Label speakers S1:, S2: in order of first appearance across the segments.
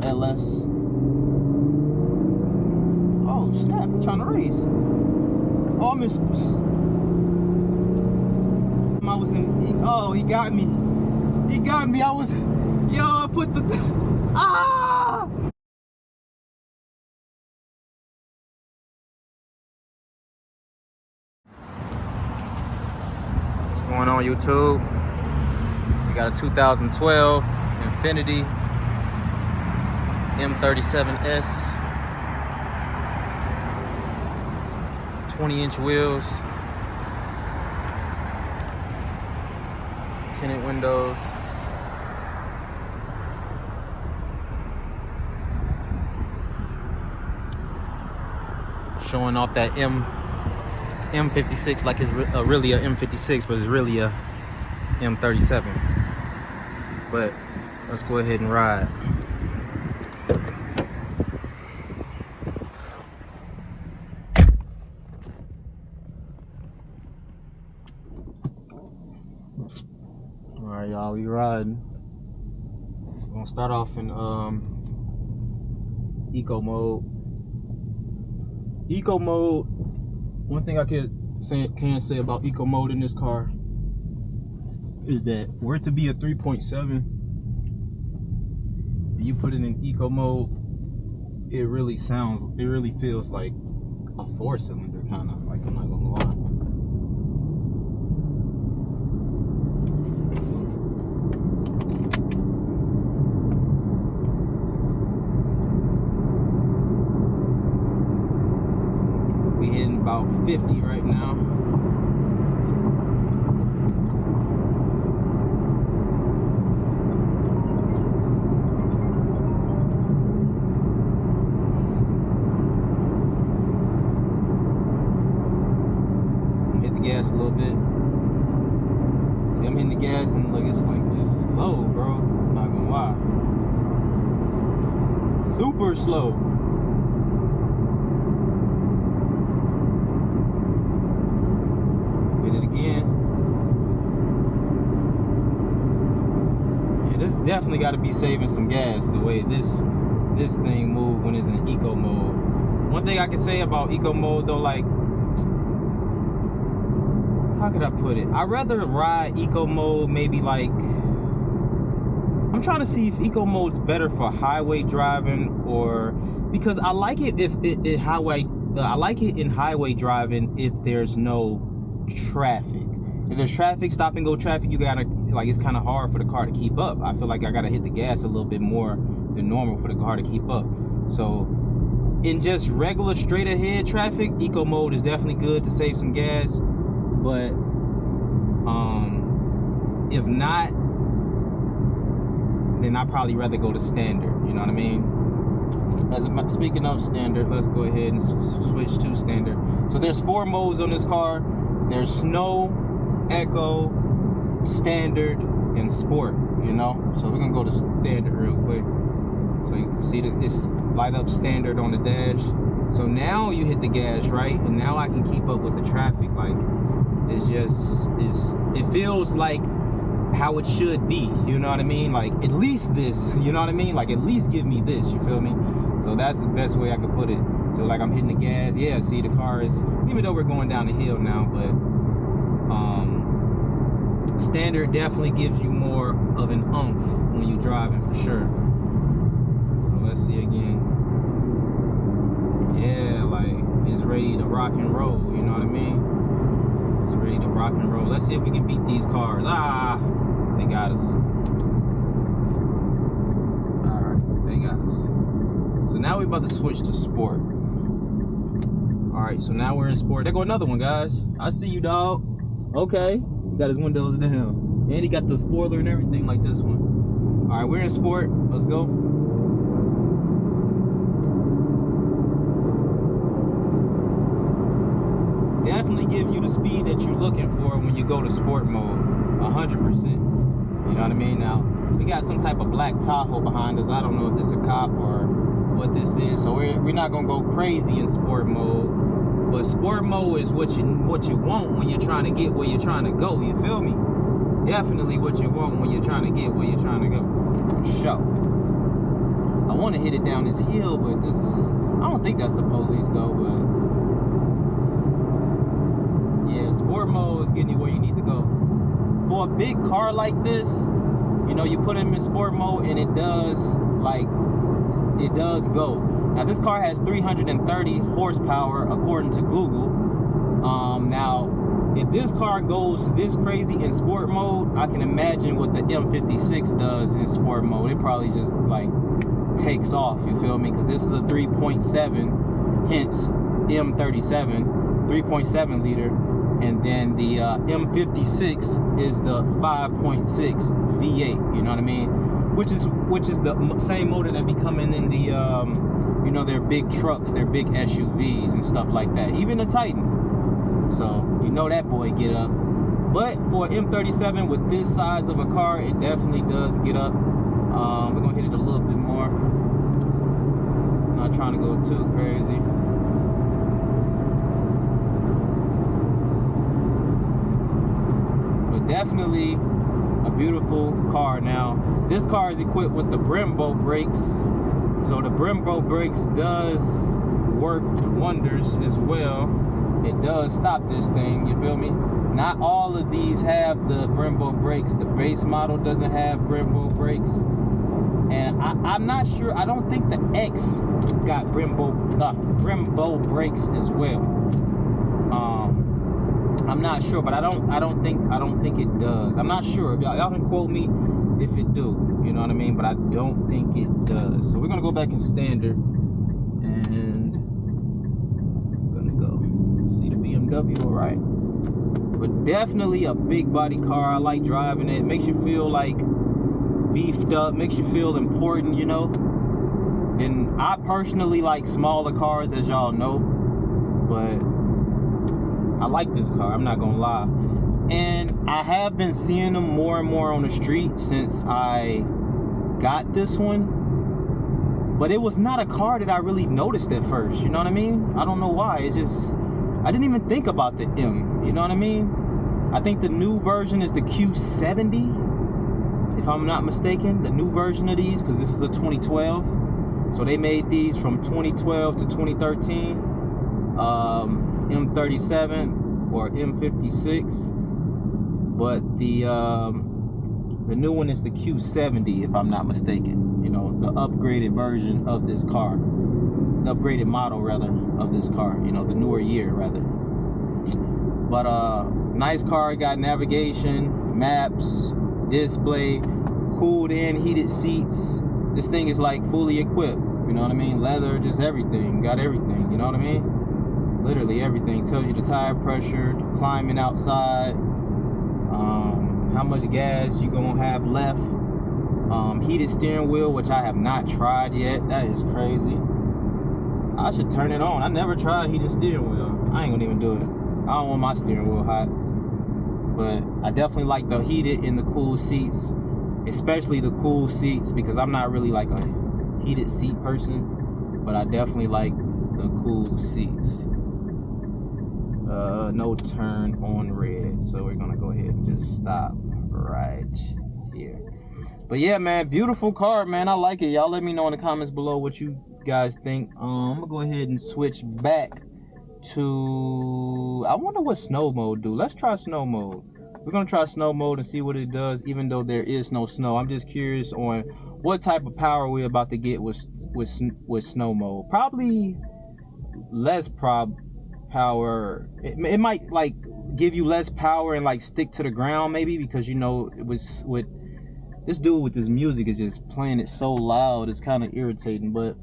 S1: LS. Oh snap! I'm trying to race. Oh, I missed. I was in. Oh, he got me. He got me. I was. Yo, I put the. Ah! What's going on, YouTube? We got a 2012 Infiniti M37S. 20-inch wheels. Tinted windows. Showing off that M56 like it's really a M56, but it's really a M37. But let's go ahead and ride. All right, y'all, we riding. We're gonna start off in eco mode. Eco mode. One thing I can say about eco mode in this car is that for it to be a 3.7, you put it in eco mode, it really feels like a 4-cylinder kind of. Like, I'm not gonna lie. About 50 right now. Hit the gas a little bit. See, I'm hitting the gas and look, it's like just slow, bro. I'm not gonna lie. Super slow. Again. Yeah, this definitely got to be saving some gas the way this thing moves when it's in eco mode. One thing I can say about eco mode though, like, how could I put it? I'd rather ride eco mode maybe like, I'm trying to see if eco mode's better for highway driving, or because I like it if I like it in highway driving if there's no traffic. If there's traffic, stop and go traffic, you gotta, like, it's kind of hard for the car to keep up. I feel like I gotta hit the gas a little bit more than normal for the car to keep up. So in just regular straight ahead traffic, eco mode is definitely good to save some gas. But if not, then I'd probably rather go to standard, you know what I mean? Speaking of standard, let's go ahead and switch to standard. So there's 4 modes on this car. There's snow, eco, standard, and sport, you know? So we're gonna go to standard real quick. So you can see that it's light up standard on the dash. So now you hit the gas, right? And now I can keep up with the traffic. Like, it feels like how it should be, you know what I mean? Like, at least this, you know what I mean? Like, at least give me this, you feel me? So that's the best way I could put it. So like, I'm hitting the gas. Yeah, see, the car is, even though we're going down the hill now, but standard definitely gives you more of an oomph when you're driving, for sure. So let's see again. Yeah, like, it's ready to rock and roll, you know what I mean? It's ready to rock and roll. Let's see if we can beat these cars. Ah, they got us. All right, they got us. So now we're about to switch to sport. All right, so now we're in sport. There go another one, guys. I see you, dog. Okay, he got his windows down, and he got the spoiler and everything like this one. All right, we're in sport. Let's go. Definitely give you the speed that you're looking for when you go to sport mode. 100%. You know what I mean? Now, we got some type of black Tahoe behind us. I don't know if this is a cop or what this is. So we're not gonna go crazy in sport mode. But sport mode is what you want when you're trying to get where you're trying to go. You feel me? Definitely what you want when you're trying to get where you're trying to go. For sure. I want to hit it down this hill, but this, I don't think that's the police though, but yeah, sport mode is getting you where you need to go. For a big car like this, you know, you put him in sport mode and it does, like, it does go. Now this car has 330 horsepower according to Google. Now if this car goes this crazy in sport mode, I can imagine what the M56 does in sport mode. It probably just like takes off, you feel me? Because this is a 3.7, hence M37, 3.7 liter. And then the M56 is the 5.6 V8, you know what I mean? Which is the same motor that be coming in the, you know, their big trucks, their big SUVs and stuff like that. Even the Titan. So, you know that boy get up. But for M37 with this size of a car, it definitely does get up. We're going to hit it a little bit more. Not trying to go too crazy. Definitely a beautiful car. Now this car is equipped with the Brembo brakes, so the Brembo brakes does work wonders as well. It does stop this thing, you feel me? Not all of these have the Brembo brakes. The base model doesn't have Brembo brakes, and I'm not sure. I don't think the X got Brembo brakes as well. I'm not sure, but I don't think it does. I'm not sure. Y'all can quote me if it do. You know what I mean? But I don't think it does. So we're gonna go back in standard, and I'm gonna go see the BMW. All right. But definitely a big body car. I like driving it. Makes you feel like beefed up. Makes you feel important. You know. And I personally like smaller cars, as y'all know, but I like this car, I'm not gonna lie. And I have been seeing them more and more on the street since I got this one. But it was not a car that I really noticed at first, you know what I mean? I don't know why, it just, I didn't even think about the M, you know what I mean? I think the new version is the Q70, if I'm not mistaken, the new version of these, because this is a 2012. So they made these from 2012 to 2013. M37 or M56, but the new one is the Q70, if I'm not mistaken. You know, the upgraded version of this car, the upgraded model rather of this car. You know, the newer year rather. But nice car. Got navigation, maps, display, cooled in, heated seats. This thing is like fully equipped. You know what I mean? Leather, just everything. Got everything. You know what I mean? Literally everything. Tells you the tire pressure, climbing outside, how much gas you gonna have left, heated steering wheel, which I have not tried yet. That is crazy. I should turn it on. I never tried heated steering wheel. I ain't gonna even do it. I don't want my steering wheel hot. But I definitely like the heated and the cool seats, especially the cool seats, because I'm not really like a heated seat person, but I definitely like the cool seats. No turn on red, so we're gonna go ahead and just stop right here. But yeah, man, beautiful car, man. I like it. Y'all let me know in the comments below what you guys think. I'm gonna go ahead and switch back to, I wonder what snow mode do. Let's try snow mode. We're gonna try snow mode and see what it does, even though there is no snow. I'm just curious on what type of power we're about to get with snow mode. Probably less power. It might like give you less power and like stick to the ground maybe, because you know it was with this dude with his music is just playing it so loud, it's kind of irritating. But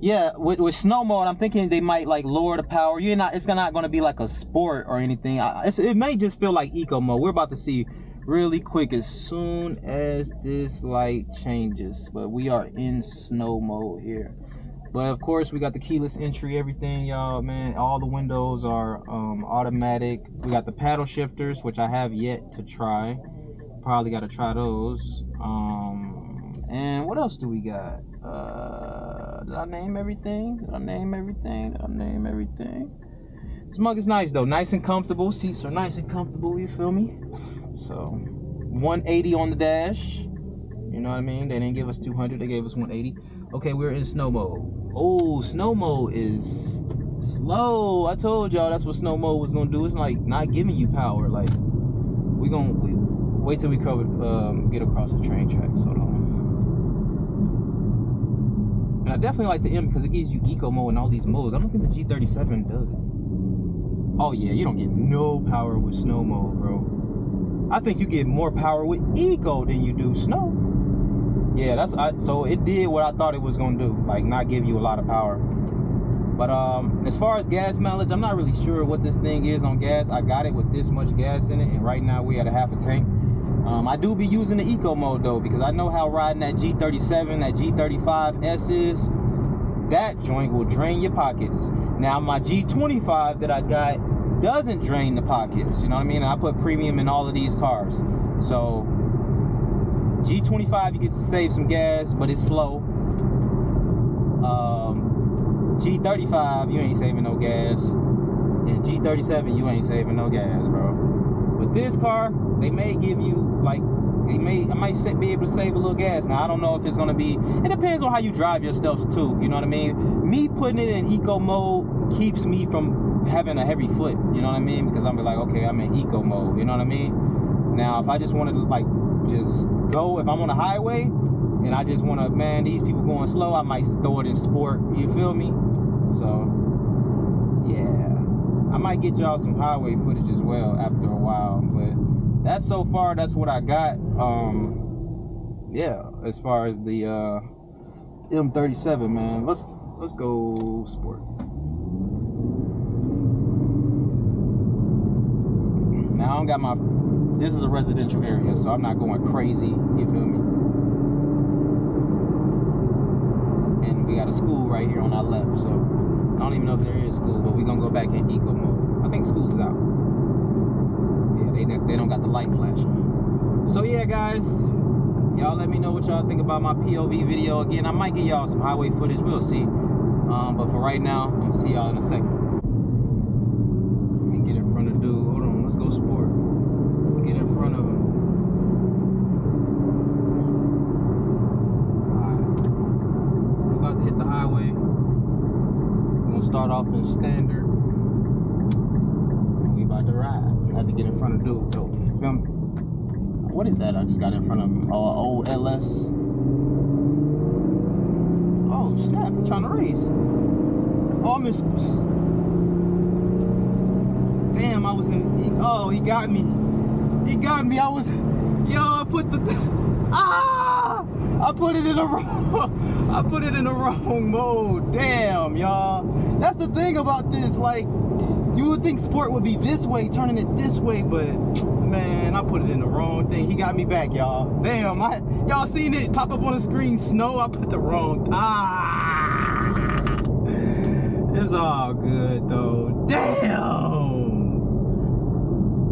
S1: yeah, with snow mode, I'm thinking they might like lower the power. It's not going to be like a sport or anything. It may just feel like eco mode. We're about to see really quick as soon as this light changes. But we are in snow mode here. But of course, we got the keyless entry, everything, y'all, man. All the windows are automatic. We got the paddle shifters, which I have yet to try. Probably got to try those. And what else do we got? Did I name everything? Did I name everything? Did I name everything? This mug is nice, though. Nice and comfortable. Seats are nice and comfortable, you feel me? So, 180 on the dash. You know what I mean? They didn't give us 200, they gave us 180. Okay, we're in snow mode. Oh, snow mode is slow. I told y'all that's what snow mode was gonna do. It's like not giving you power. Like we wait till we get across the train tracks. Hold on. And I definitely like the M because it gives you eco mode and all these modes. I don't think the G37 does it. Oh yeah, you don't get no power with snow mode, bro. I think you get more power with eco than you do snow. Yeah, so it did what I thought it was gonna do, like not give you a lot of power. But as far as gas mileage, I'm not really sure what this thing is on gas. I got it with this much gas in it, and right now we at a half a tank. I do be using the eco mode though, because I know how riding that G37, that G35S is. That joint will drain your pockets. Now my G25 that I got doesn't drain the pockets, you know what I mean? I put premium in all of these cars. So G25 you get to save some gas, but it's slow. G35 you ain't saving no gas, and G37 you ain't saving no gas, bro. With this car, they may give you like I might be able to save a little gas. Now I don't know if it's gonna be, it depends on how you drive your stuff too, you know what I mean? Me putting it in eco mode keeps me from having a heavy foot, you know what I mean? Because I'm like, okay, I'm in eco mode, you know what I mean? Now if I just wanted to like just go, if I'm on a highway and I just want to, man, these people going slow, I might throw it in sport, you feel me? So yeah, I might get y'all some highway footage as well after a while, but that's so far, that's what I got. Yeah, as far as the M37, man. Let's go sport. Now I don't got this is a residential area, so I'm not going crazy, you feel me? And we got a school right here on our left, so I don't even know if there is school, but we're gonna go back in eco mode. I think school is out. They don't got the light flashing. So yeah, guys, y'all let me know what y'all think about my POV video. Again, I might get y'all some highway footage, we'll see. But for right now, I'm gonna see y'all in a second. Let me get in front of dude. Hold on, let's go sport. Get in front of him. Alright, we're about to hit the highway. We're gonna start off in standard. And we about to ride. I had to get in front of dude though. Feel me? What is that I just got in front of him? Oh, old LS. Oh snap, he's trying to race. Oh, I missed. Damn, I was in. He got me. He got me. I put I put it in the wrong. I put it in the wrong mode. Damn, y'all. That's the thing about this. Like, you would think sport would be this way, turning it this way, but man, I put it in the wrong thing. He got me back, y'all. Damn, y'all seen it pop up on the screen? Snow. I put the wrong. It's all good though. Damn,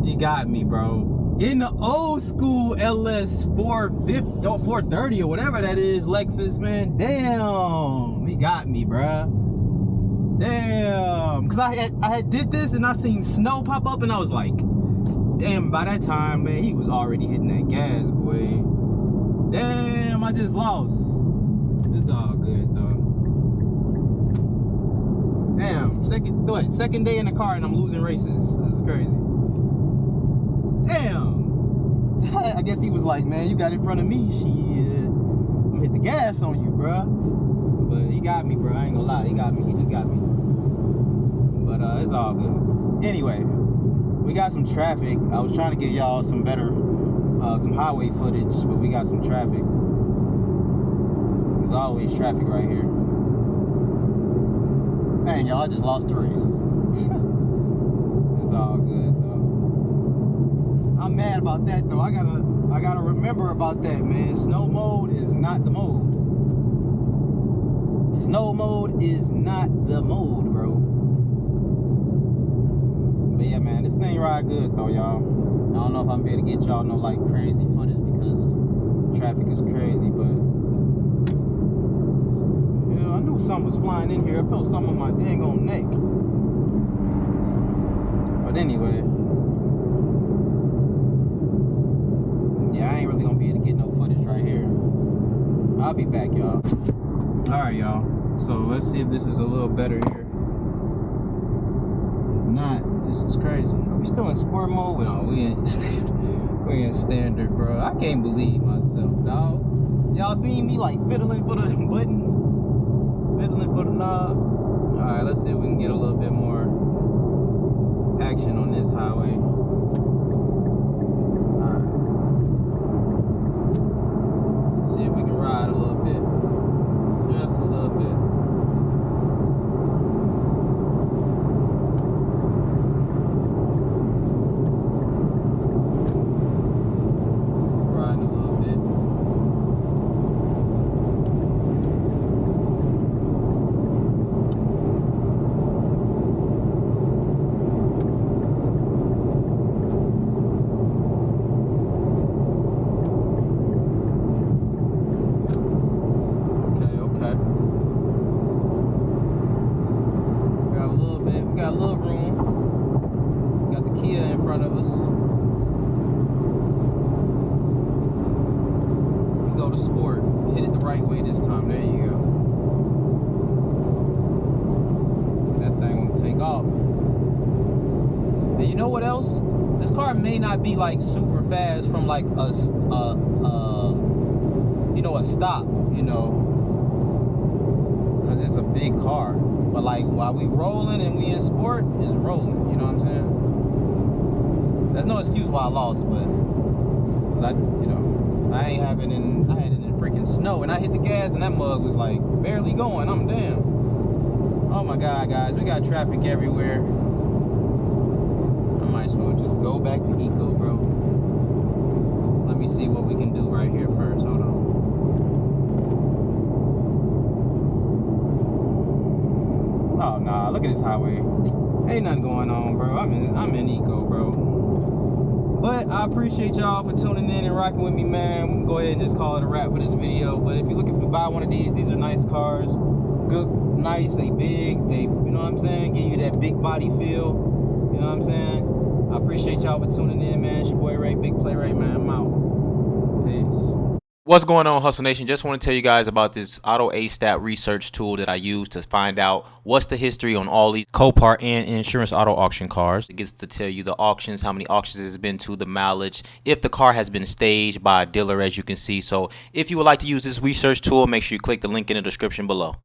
S1: he got me, bro. In the old school LS 450 or 430 or whatever that is, Lexus, man. Damn, he got me, bruh. Damn, cause I had did this and I seen snow pop up and I was like, damn. By that time, man, he was already hitting that gas, boy. Damn, I just lost. It's all good though. Damn, second day in the car and I'm losing races. This is crazy. Damn. I guess he was like, man, you got in front of me. Shit, I'm gonna hit the gas on you, bruh. But he got me, bro. I ain't gonna lie. He got me. He just got me. But it's all good. Anyway, we got some traffic. I was trying to get y'all some better, some highway footage, but we got some traffic. There's always traffic right here. Man, y'all, I just lost the race. It's all good though. I'm mad about that though. I gotta remember about that, man. Snow mode is not the mode. Snow mode is not the mode, bro. But yeah, man, this thing ride good though, y'all. I don't know if I'm able to get y'all no like crazy footage because traffic is crazy, but yeah, I knew something was flying in here. I felt something on my dang on neck. But anyway, yeah, I ain't really gonna be able to get no footage right here. I'll be back, y'all. All right, y'all. So let's see if this is a little better here. If not, this is crazy. Are we still in sport mode? No, we in standard, bro. I can't believe myself, dog. Y'all seen me like fiddling for the button, fiddling for the knob. All right, let's see if we can get a little bit more action on this highway. See if we can ride a little bit. Just a little bit. Riding a little bit. Got a little room. Got the Kia in front of us. We go to sport. Hit it the right way this time. There you go. That thing won't take off. And you know what else? This car may not be like super fast from like a stop, because it's a big car. But like while we rolling and we in sport, it's rolling. You know what I'm saying? There's no excuse why I lost, but I had it in freaking snow, and I hit the gas, and that mug was like barely going. I'm damn. Oh my God, guys, we got traffic everywhere. I might as well just go back to Eco, bro. Let me see what we can do right here first. Hold on. Oh nah, look at this highway. Ain't nothing going on, bro. I'm in Eco, bro. But I appreciate y'all for tuning in and rocking with me, man. I'm gonna go ahead and just call it a wrap for this video. But if you're looking to buy one of these are nice cars. Good, nice, they big, they, you know what I'm saying? Give you that big body feel. You know what I'm saying? I appreciate y'all for tuning in, man. It's your boy Ray, Big Play Ray, man. I'm out. Peace. What's going on, Hustle Nation? Just want to tell you guys about this Auto A-Stat research tool that I use to find out what's the history on all these Copart and insurance auto auction cars. It gets to tell you the auctions, how many auctions it's been to, the mileage, if the car has been staged by a dealer, as you can see. So if you would like to use this research tool, make sure you click the link in the description below.